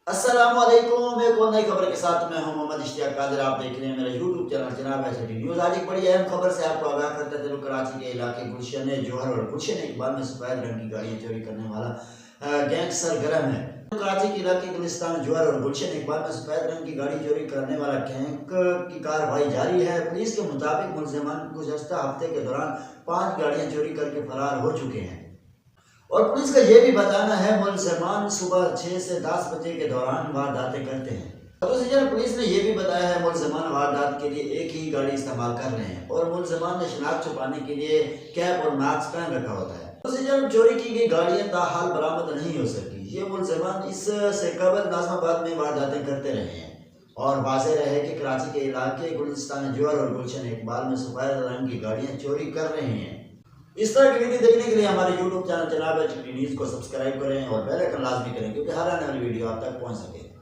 अस्सलामुअलैकुम। एक और नई खबर के साथ मैं हूं मोहम्मद इश्तियाक कादिर। आप देख रहे हैं मेरा यूट्यूब चैनल जनाब एसटी न्यूज। आज एक बड़ी अहम खबर से आपको आगाह करते चलो। कराची के इलाके गुलशन जौहर और गुलशन इकबाल में सफेद रंग की गाड़ियां चोरी करने वाला गैंग सरगर्म है। कराची के इलाके गुलिस्तान जौहर और गुलशन इकबाल में सफेद रंग की गाड़ी चोरी करने वाला गैंग की कार्रवाई जारी है। पुलिस के मुताबिक मुलजमान गुज़श्ता हफ्ते के दौरान 5 गाड़ियां चोरी करके फरार हो चुके हैं और पुलिस का यह भी बताना है मुलजमान सुबह 6 से 10 बजे के दौरान वारदातें करते हैं। दूसरी तरफ पुलिस ने यह भी बताया है मुलजमान वारदात के लिए एक ही गाड़ी इस्तेमाल कर रहे हैं और मुलजमान ने शनाख्त छुपाने के लिए कैप और मास्क पहन रखा होता है। दूसरी तरफ चोरी की गई गाड़ियां ताहाल बरामद नहीं हो सकी। ये मुलजमान इससे कबल नाजमाबाद में वारदातें करते रहे हैं और वाज़ेह रहे कि कराची के इलाके गुलिस्तान जौहर और गुलशन इकबाल में सफेद रंग की गाड़ियां चोरी कर रहे हैं। इस तरह की वीडियो देखने के लिए हमारे यूट्यूब चैनल जनाब एचडी न्यूज़ को सब्सक्राइब करें और बेल आइकन लाजमी करें क्योंकि हर आने वाली वीडियो आप तक पहुंच सके।